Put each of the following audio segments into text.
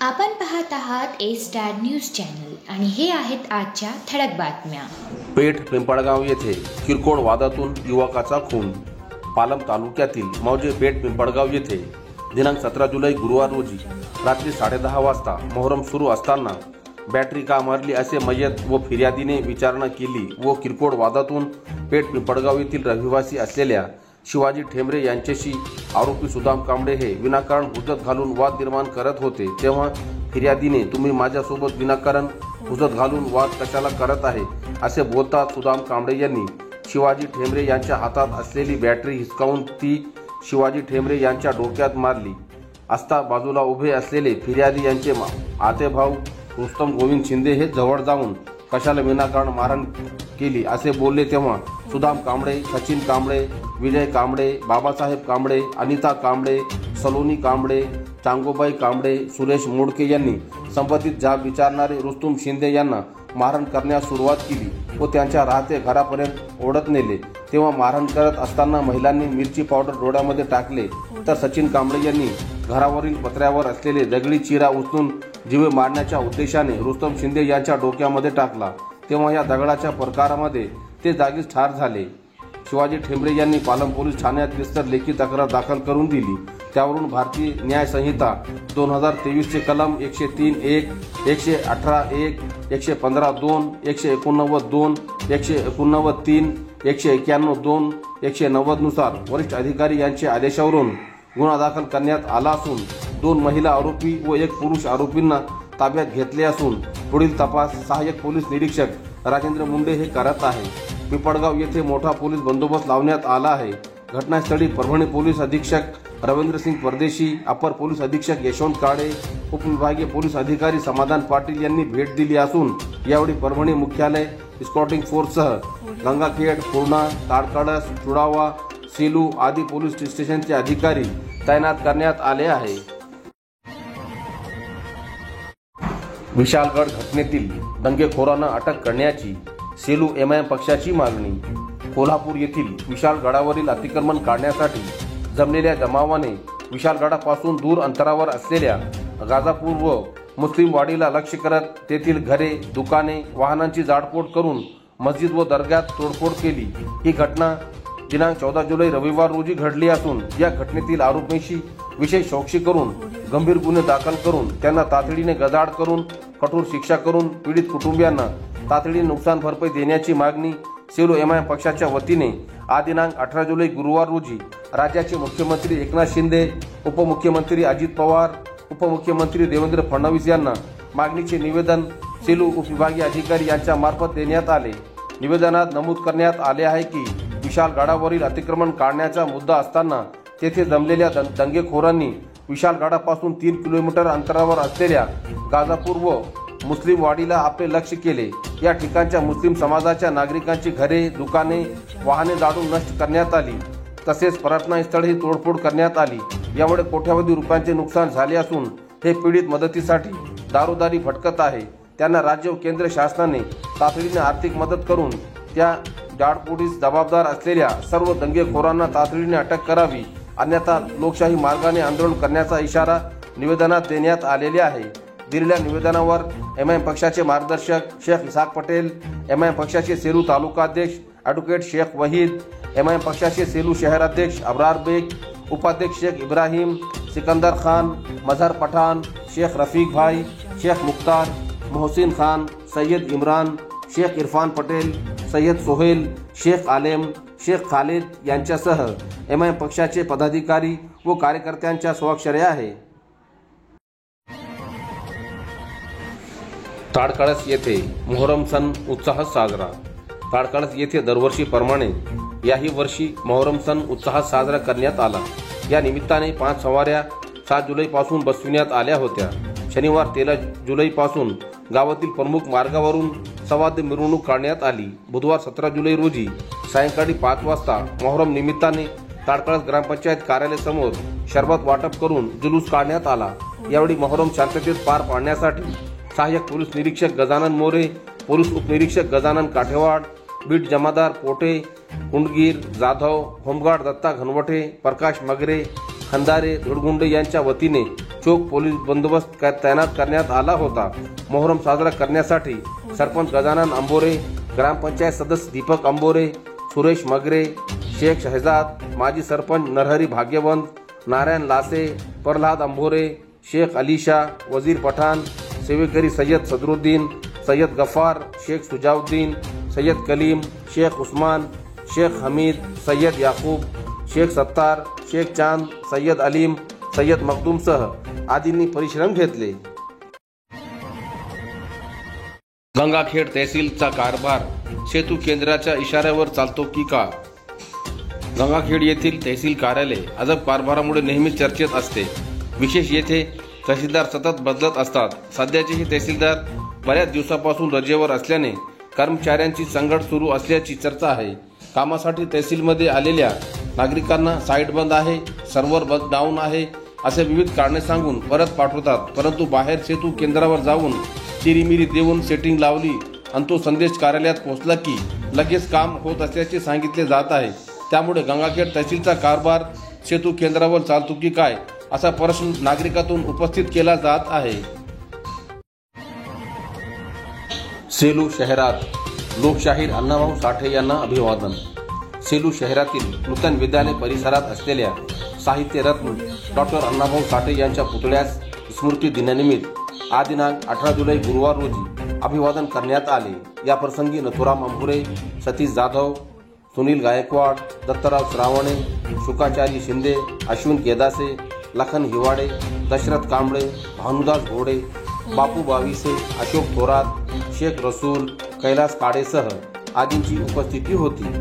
आपण पाहत आहात ए स्टार न्यूज चॅनल आणि हे आहेत आजच्या ठळक बातम्या। पेठ पिंपळगाव येथे किरकोळ वादातून युवकाचा खून। पालम तालुक्यातील मौजे पेठ पिंपळगाव येथे दिनांक 17 जुलै गुरुवार रोजी रात्री 10:30 वाजता मोहरम सुरू असताना बॅटरी का मारली असे मयत व फिर्यादीने विचारणा केली व किरकोळ वादातून पेठ पिंपळगाव येथील रहिवासी असलेल्या शिवाजी ठेमरे यांच्याशी आरोपी सुदाम कांबळे हे विनाकारण हुज्जत घालून वाद निर्माण करत होते। तेव्हा फिर्यादीने तुम्ही माझ्यासोबत विनाकारण हुज्जत घालून वाद कशाला करत आहे असे बोलता सुदाम कांबळे यांनी शिवाजी ठेमरे यांच्या हातात असलेली बॅटरी हिसकावून ती शिवाजी ठेमरे यांच्या डोक्यात मारली असता बाजूला उभे असलेले फिर्यादी यांचे आतेभाऊ रुस्तम गोविंद शिंदे हे जवळ जाऊन कशाला विनाकारण मारहाण केली असे बोलले। तेव्हा सुदाम कांबळे, सचिन कांबळे, विजय कांबळे, बाबासाहेब कांबळे, अनिता कांबळे, सलोनी कांबळे, चांगोबाई कांबळे, सुरेश मोडके यांनी संबंधित जाब विचारणारे रुस्तम शिंदे यांना मारहाण करण्यास सुरुवात केली व त्यांच्या राहते घरापर्यंत ओढत नेले। तेव्हा मारहाण करत असताना महिलांनी मिरची पावडर डोळ्यामध्ये टाकले तर सचिन कांबळे यांनी घरावरील पत्र्यावर असलेले दगडी चिरा उचलून जीवे मारण्याच्या उद्देशाने रुस्तम शिंदे यांच्या डोक्यामध्ये टाकला। तेव्हा या दगडाच्या प्रकारामध्ये ते जागीच ठार झाले। शिवाजी ठेमरे यांनी पालम पोलीस ठाण्यात विस्तर लेखी तक्रार दाखल करून दिली। त्यावरून भारतीय न्याय संहिता 2023 चे कलम 103(1), 118(1), 115(2), 189(2), 189(3), 191(2), 190 नुसार वरिष्ठ अधिकारी यांच्या आदेशावरून गुन्हा दाखल करण्यात आला असून 2 महिला आरोपी व 1 पुरुष आरोपींना ताब्यात घेतले असून पुढील तपास सहाय्यक पोलीस निरीक्षक राजेंद्र मुंडे हे करत आहे। पिंपळगाव येथे मोठा पोलीस बंदोबस्त लावण्यात आला आहे। घटनास्थळी परभणी पोलीस अधीक्षक रवींद्र सिंग परदेशी, अपर पोलीस अधीक्षक यशवंत काळे, उपविभागीय पोलीस अधिकारी समाधान पाटील यांनी भेट दिली असून यावेळी परभणी मुख्यालय स्कॉटिंग फोर्ससह गंगाखेड, पूर्णा, ताडकळस, चुडावा, सेलू आदी पोलीस स्टेशनचे अधिकारी तैनात करण्यात आले आहे। विशालगड घटनेतील दंगेखोरांना अटक करण्याची सेलू एमआयएम पक्षाची मागणी। कोल्हापूर येथील विशालगडावरील अतिक्रमण काढण्यासाठी जमलेल्या जमावाने विशालगडापासून दूर अंतरावर असलेल्या गाजापूर व मुस्लिम वाडीला लक्ष्य करत तेथील घरे, दुकाने, वाहनांची जाळपोळ करून मस्जिद व दर्ग्यात तोडफोड केली। ही घटना दिनांक 14 जुलै रविवार रोजी घडली असून या घटनेतील आरोपींशी विशेष चौकशी करून गंभीर गुन्हे दाखल करून त्यांना तातडीने गजाआड करून कठोर शिक्षा करून पीडित कुटुंबियांना तातडीने नुकसान भरपाई देण्याची मागणी सेलू एमआयएम पक्षाच्या वतीने आज दिनांक 18 जुलै गुरुवार रोजी राज्याचे मुख्यमंत्री एकनाथ शिंदे, उपमुख्यमंत्री अजित पवार, उपमुख्यमंत्री देवेंद्र फडणवीस यांना मागणीचे निवेदन सेलू उपविभागीय अधिकारी यांच्या मार्फत देण्यात आले। निवेदनात नमूद करण्यात आले आहे की विशालगडावरील अतिक्रमण काढण्याचा मुद्दा असताना तेथे जमलेल्या दंगेखोरांनी विशालगडापासून 3 किलोमीटर अंतरावर असलेल्या गाजापूर व मुस्लिम वाडीला आपले लक्ष केले। या ठिकाणच्या मुस्लिम समाजाच्या नागरिकांची घरे, दुकाने, वाहने जाळून नष्ट करण्यात आली तसेच पर्यटनस्थळही तोडफोड करण्यात आली। यामुळे कोट्यावधी रुपयांचे नुकसान झाले असून हे पीडित मदतीसाठी दारोदारी भटकत आहे। त्यांना राज्य व केंद्र शासनाने तातडीने आर्थिक मदत करून त्या जाळपोळीस जबाबदार असलेल्या सर्व दंगेखोरांना तातडीने अटक करावी, अन्यथा लोकशाही मार्गाने आंदोलन करण्याचा इशारा निवेदनात देण्यात आलेले आहे। दिलेल्या निवेदनावर एमआयएम पक्षाचे मार्गदर्शक शेख इसाक पटेल, एमआयएम पक्षाचे सेलू तालुका अध्यक्ष ॲडव्होकेट शेख वहीद, एमआयएम पक्षाचे सेलू शहर अध्यक्ष अब्रार बेग, उपाध्यक्ष शेख इब्राहिम, सिकंदर खान, मजहर पठान, शेख रफीक भाई, शेख मुख्तार, मोहसिन खान, सय्यद इम्रान, शेख इरफान पटेल, सय्यद सोहेल, शेख आलेम, शेख खालिद यांच्यासह एमआयएम पक्षाचे पदाधिकारी व कार्यकर्त्यांच्या स्वाक्षऱ्या आहे। ताडकळस येथे मोहरम सण उत्साहात साजरा। ताडकळस येथे दरवर्षीप्रमाणे याही वर्षी मोहरम सण उत्साहात साजरा करण्यात आला। या निमित्ताने 5 सवाऱ्या 7 जुलैपासून बसविण्यात आल्या होत्या। शनिवार 13 जुलैपासून गावातील प्रमुख मार्गावरून सवाद्य मिरवणूक काढण्यात आली। बुधवार 17 जुलै रोजी सायंकाळी 5 वाजता मोहरम निमित्ताने ताडकळस ग्रामपंचायत कार्यालयासमोर शरबत वाटप करून जुलूस काढण्यात आला। यावेळी मोहरम शांततेत पार पाडण्यासाठी सहाय्यक पोलीस निरीक्षक गजानन मोरे, पोलीस उपनिरीक्षक गजानन काठेवाड, बीट जमादार पोटे, कुंडगीर जाधव, होमगार्ड दत्ता घनवटे, प्रकाश मगरे, खंदारे धुडगुंडे यांच्या वतीने चोख पोलीस बंदोबस्त तैनात करण्यात आला होता। मोहरम साजरा करण्यासाठी सरपंच गजानन अंबोरे, ग्रामपंचायत सदस्य दीपक अंबोरे, सुरेश मगरे, शेख शहजाद, माजी सरपंच नरहरी भाग्यवंत, नारायण लासे, प्रल्हाद अंबोरे, शेख अलीशा, वजीर पठाण, सेवेकरी सय्यद सदरुद्दीन, सय्यद गफ्फार, शेख सुजाउद्दीन, सय्यद कलीम, शेख उस्मान, शेख हमीद, सय्यद याकूब, शेख सत्तार, शेख चांद, सय्यद अलीम, सय्यद मखदूमसह आदींनी परिश्रम घेतले। गंगाखेड तहसीलचा कारभार सेतू केंद्राच्या इशाऱ्यावर चालतो की का? गंगाखेड येथील तहसील कार्यालय अजब कारभारामुळे नेहमी चर्चेत असते। विशेष येथे तहसीलदार सतत बदलत असतात। सध्याचे हे तहसीलदार बऱ्याच दिवसापासून रजेवर असल्याने कर्मचाऱ्यांची संघट सुरू असल्याची चर्चा आहे। कामासाठी तहसीलमध्ये आलेल्या नागरिकांना साईट बंद आहे, सर्व्हर डाऊन आहे असे विविध कारणे सांगून परत पाठवतात, परंतु बाहेर सेतू केंद्रावर जाऊन चिरीमिरी देऊन सेटिंग लावली आणि तो संदेश कार्यालयात पोहोचला की लगेच काम होत असल्याचे सांगितले जात आहे। त्यामुळे गंगाखेड तहसीलचा कारभार सेतू केंद्रावर चालतो की काय असा प्रश्न नागरिकातून उपस्थित केला जात आहे। सेलू शहरात लोकशाहीर अण्णाभाऊ साठे यांना अभिवादन। सेलू शहरातील नूतन विद्यालय परिसरात असलेल्या साहित्य रत्न डॉक्टर अण्णाभाऊ साठे यांच्या पुतळ्यास स्मृती दिनानिमित्त आज दिनांक 18 जुलै गुरुवार रोजी अभिवादन करण्यात आले। या प्रसंगी नथुराम अंभुरे, सतीश जाधव, सुनील गायकवाड, दत्तराव श्रावणे, शुकाचारी शिंदे, अश्विन केदासे, लखन हिवाडे, दशरथ कांबळे, भानुदास घोडे, बापू बाविसे, अशोक थोरात, शेख रसूल, कैलास काडेसह आदींची उपस्थिती होती।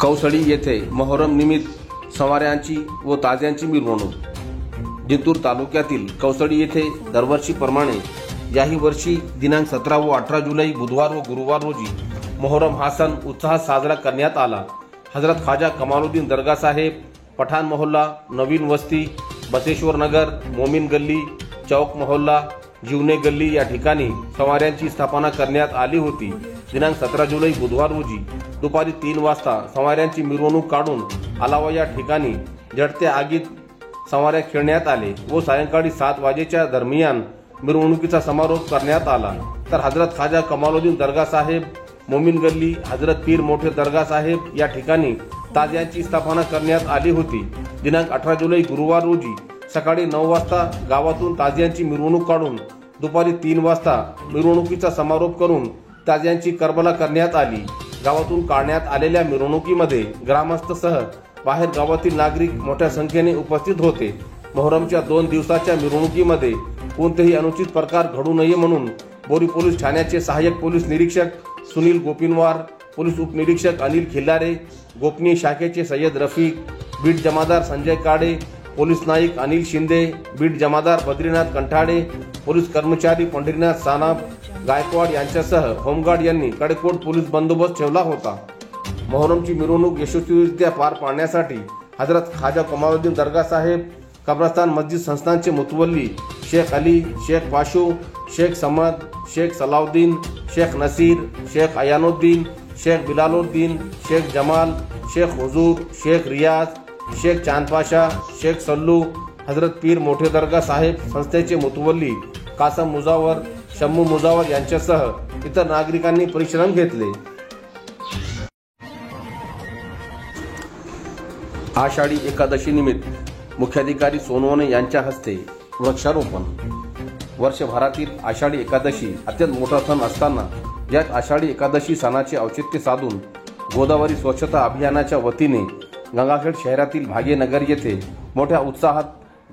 कौसळी येथे मोहरम निमित्त सवाऱ्यांची व ताज्यांची मिरवणूक। जिंतूर तालुक्यातील कौसळी येथे दरवर्षीप्रमाणे याही वर्षी दिनांक 17 व 18 जुलै बुधवार व गुरुवार रोजी मोहरम हा सण उत्साहात साजरा करण्यात आला। हजरत ख्वाजा कमालुद्दीन दर्गा साहेब, पठाण मोहल्ला, नवीन वस्ती, बसेश्वर नगर, मोमीन गल्ली, चौक मोहल्ला, जीवने गल्ली या ठिकाणी सवाऱ्यांची स्थापना करण्यात आली होती। दिनांक 17 जुलै बुधवार रोजी दुपारी 3 वाजता सवाऱ्यांची मिरवणूक काढून आलावा या ठिकाणी जडत्या आगीत सवाऱ्या खेळण्यात आले व सायंकाळी 7 वाजेच्या दरम्यान मिरवणुकीचा समारोप करण्यात आला। तर हजरत ख्वाजा कमालुद्दीन दर्गा साहेब, मोमीन गल्ली, हजरत पीर मोठे दर्गा साहेब या ठिकाणी ताजियांची स्थापना करण्यात आली होती। दिनांक 18 जुलै गुरुवार रोजी सकाळी 9 वाजता गावातून ताजियांची मिरवणूक काढून दुपारी 3 वाजता मिरवणुकीचा समारोप करून ताजियांची करबला करण्यात आली। गावातून काढण्यात आलेल्या मिरवणुकीमध्ये ग्रामस्थसह बाहेर गावातील नागरिक मोठ्या संख्येने उपस्थित होते। मोहरमच्या 2 दिवसाच्या मिरवणुकीमध्ये कोणतेही अनुचित प्रकार घडू नये म्हणून बोरी पोलीस ठाण्याचे सहाय्यक पोलीस निरीक्षक सुनील गोपिनवार, पोलीस उपनिरीक्षक अनिल खिल्लारे, गोपनीय शाखेचे सय्यद रफीक, बीट जमादार संजय काडे, पोलीस नाईक अनिल शिंदे, बीट जमादार बद्रीनाथ कंठाडे, पोलीस कर्मचारी पंढरीनाथ सानाप गायकवाड यांच्यासह होमगार्ड यांनी कडेकोट पोलीस बंदोबस्त ठेवला होता। मोहरमची मिरवणूक यशस्वीरित्या पार पाडण्यासाठी हजरत ख्वाजा कमालुद्दीन दर्गा साहेब, कब्रस्तान मस्जिद संस्थानचे मुतवल्ली शेख अली, शेख पाशू, शेख समद, शेख सलाउद्दीन, शेख नसीर, शेख अयानुद्दीन, शेख बिलालुद्दीन, शेख जमाल, शेख हुजूर, शेख रियाज, शेख चांदपाशा, शेख सल्लू, हजरत पीर मोठे दर्गा साहेब संस्थेचे मुतवल्ली कासम मुजावर, शम्मू मुजावर यांच्यासह इतर नागरिकांनी परिश्रम घेतले। आषाढी एकादशी निमित्त मुख्याधिकारी सोनवणे यांच्या हस्ते वृक्षारोपण। वर्षभरातील आषाढी एकादशी अत्यंत मोठा सण असताना यात आषाढी एकादशी सणाचे औचित्य साधून गोदावरी स्वच्छता अभियानाच्या वतीने गंगाखेड शहरातील भाग्यनगर येथे मोठ्या उत्साहात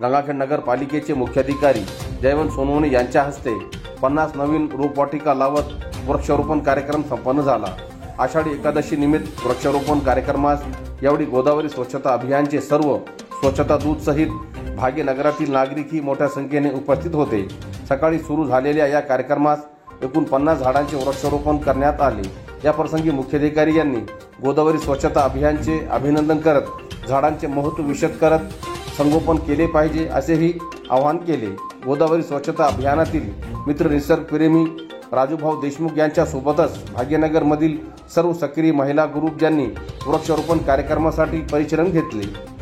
गंगाखेड नगरपालिकेचे मुख्याधिकारी जयवंत सोनवणे यांच्या हस्ते 50 नवीन रोपवाटिका लावत वृक्षारोपण कार्यक्रम संपन्न झाला। आषाढी एकादशी निमित्त वृक्षारोपण कार्यक्रमास यावेळी गोदावरी स्वच्छता अभियानचे सर्व स्वच्छता दूत सहित भाग्यनगरातील नागरिकही मोठ्या संख्येने उपस्थित होते। सकाळी सुरू झालेल्या या कार्यक्रमास एकूण 50 झाडांचे वृक्षारोपण करण्यात आले। या प्रसंगी मुख्याधिकारी यांनी गोदावरी स्वच्छता अभियानचे अभिनंदन करत झाडांचे महत्त्व विशद करत संगोपन केले पाहिजे असेही आवाहन केले। गोदावरी स्वच्छता अभियानातील मित्र निसर्गप्रेमी राजूभाऊ देशमुख यांच्या सोबतच भाग्यनगरमधील सर्व सक्रिय महिला ग्रुप ज्यांनी वृक्षारोपण कार्यक्रमासाठी परिश्रम घेतले।